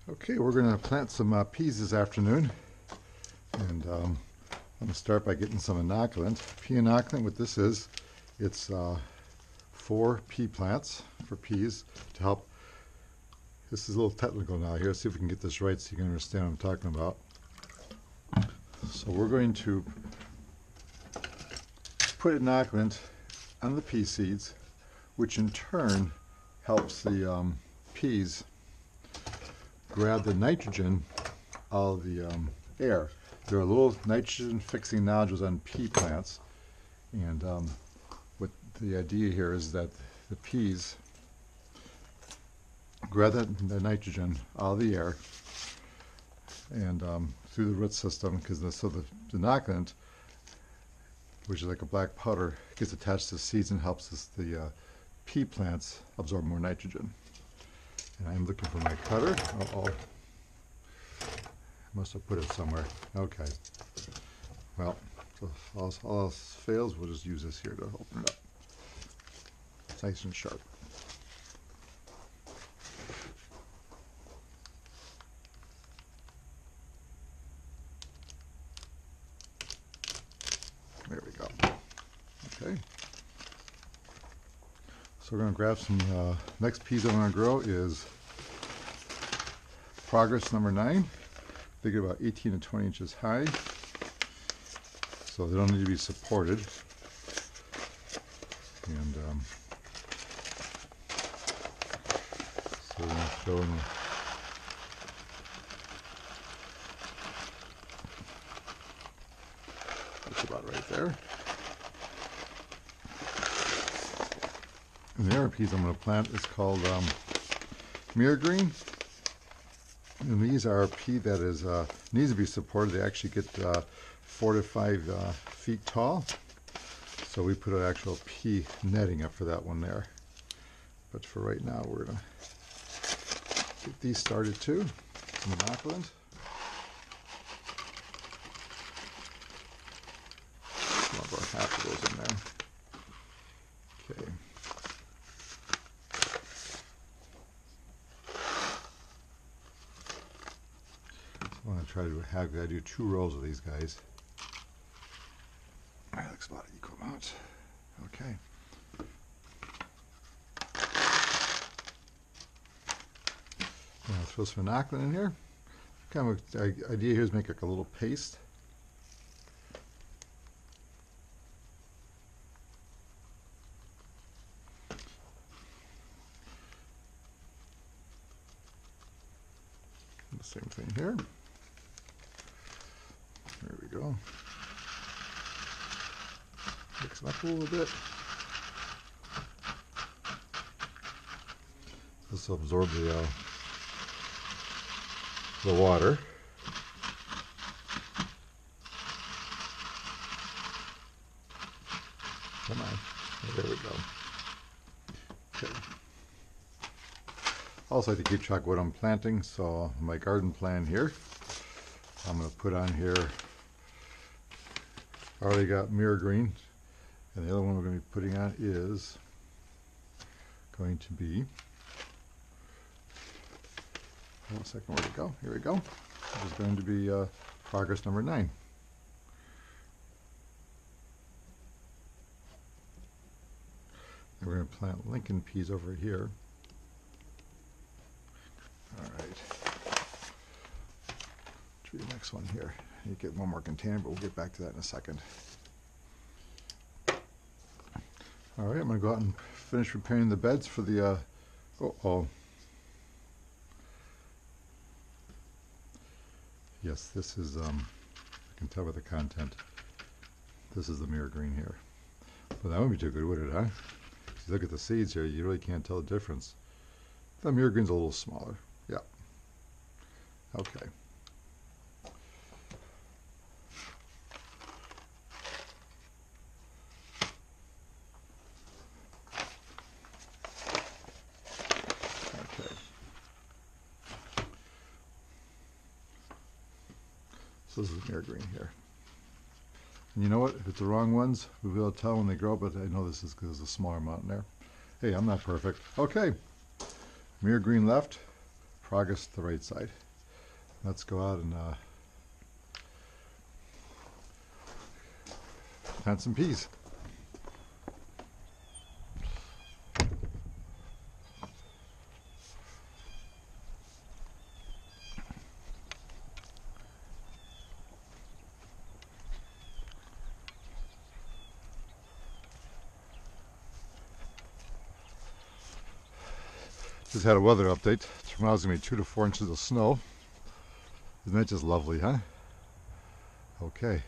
Okay, we're going to plant some peas this afternoon, and I'm going to start by getting some inoculant. Pea inoculant, what this is, it's 4 pea plants for peas to help. This is a little technical now here. Let's see if we can get this right so you can understand what I'm talking about. So we're going to put inoculant on the pea seeds, which in turn helps the peas grab the nitrogen out of the air. There are little nitrogen fixing nodules on pea plants, and what the idea here is that the peas grab the nitrogen out of the air and through the root system, because the inoculant, which is like a black powder, gets attached to the seeds and helps the pea plants absorb more nitrogen. And I'm looking for my cutter. Uh-oh. Must have put it somewhere. Okay. Well, so all else fails, we'll just use this here to open it up. It's nice and sharp. There we go. Okay. So we're going to grab some, next peas I'm going to grow is Progress number 9. They get about 18 to 20 inches high, so they don't need to be supported. And so we're going to throw in that's about right there. And the other peas I'm going to plant is called mirror green. And these are a pea that is needs to be supported. They actually get 4 to 5 feet tall. So we put an actual pea netting up for that one there. But for right now, we're going to get these started too. Some inoculant. About half of those in there. Okay. I want to try to have, I do 2 rows of these guys. That looks about an equal amount. Okay. Now throw some inoculant in here. Kind of the idea here is make like a little paste. The same thing here. There we go. Mix it up a little bit. This will absorb the water. Come on. There we go. Okay. I also like to keep track of what I'm planting, so my garden plan here, I'm going to put on here, I already got mirror green, and the other one we're going to be putting on is going to be, hold on a second, where'd it go? Here we go. It is going to be Progress number 9. And we're going to plant Lincoln peas over here. All right. To the next one here. You get one more container, but we'll get back to that in a second. All right, I'm going to go out and finish preparing the beds for the. Yes, this is. I can tell by the content. This is the mirror green here. But that wouldn't be too good, would it? Huh? If you look at the seeds here, you really can't tell the difference. The mirror green's a little smaller. Yeah. Okay. Okay. So this is the mirror green here. And you know what? If it's the wrong ones, we'll be able to tell when they grow, but I know this is because there's a smaller amount in there. Hey, I'm not perfect. Okay. Mirror green left, progress to the right side. Let's go out and plant some peas. Just had a weather update. Tomorrow's going to be 2 to 4 inches of snow. Isn't that just lovely, huh? Okay.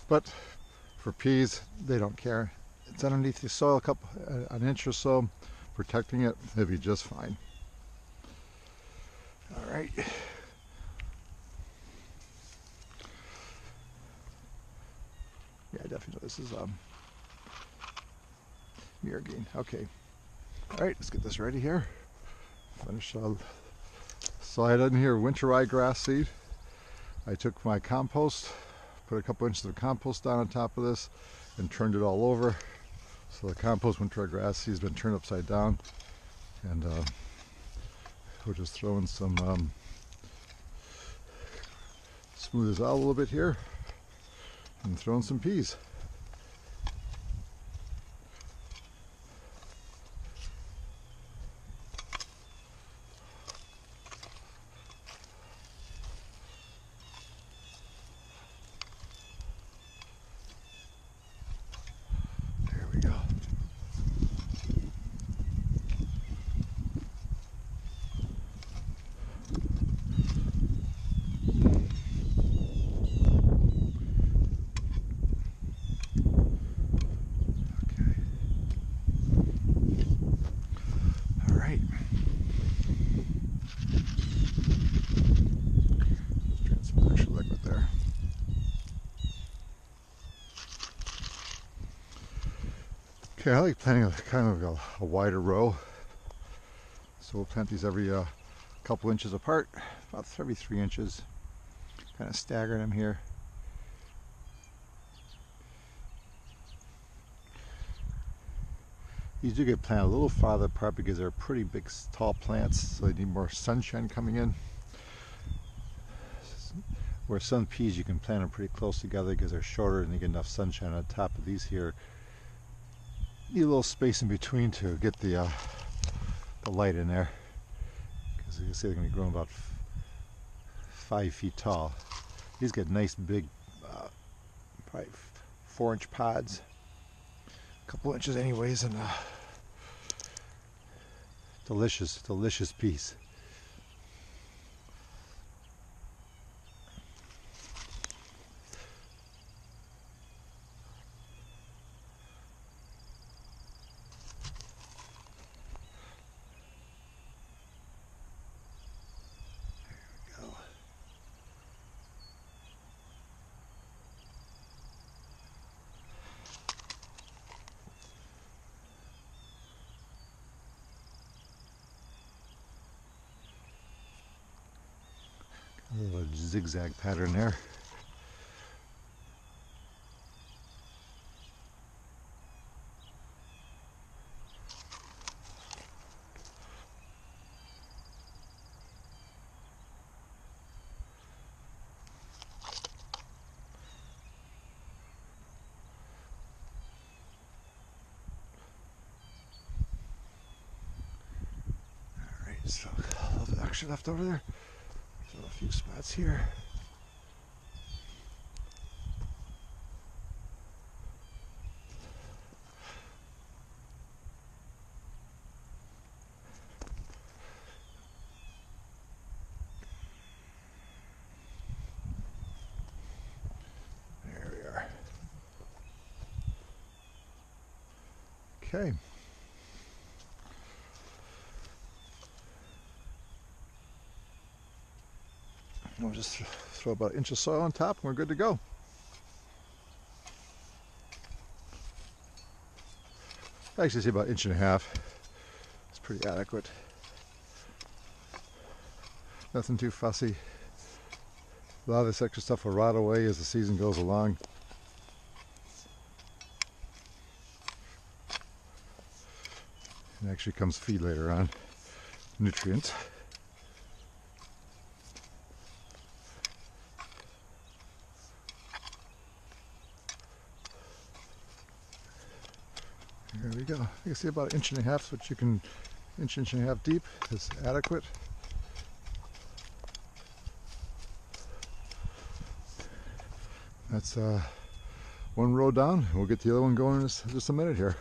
But for peas, they don't care. It's underneath the soil an inch or so, protecting it. It'll be just fine. All right. Yeah, I definitely know this is Mirror-green. Okay. All right, let's get this ready here. Finish. So I had in here winter ryegrass seed. I took my compost, put a couple inches of compost down on top of this, and turned it all over. So the compost winter ryegrass seed has been turned upside down, and we'll just throw in some smooth this out a little bit here, and throw in some peas. Okay, I like planting kind of a wider row, so we'll plant these every couple inches apart, about every 3 inches, kind of staggering them here. These do get planted a little farther apart because they're pretty big, tall plants, so they need more sunshine coming in. Where some peas you can plant them pretty close together because they're shorter and they get enough sunshine on top of these here. Need a little space in between to get the light in there, because you can see they're going to be growing about 5 feet tall. These get nice big, probably 4-inch pods, a couple inches anyways, and delicious piece. A little zigzag pattern there. Alright, so a little bit extra left over there. So a few spots here. There we are. Okay. We'll just throw about an inch of soil on top and we're good to go. I actually say about 1.5 inches. It's pretty adequate. Nothing too fussy. A lot of this extra stuff will rot away as the season goes along. It actually comes feed later on, nutrients. There we go. You can see about 1.5 inches, which you can, inch and a half deep is adequate. That's one row down. We'll get the other one going in just a minute here.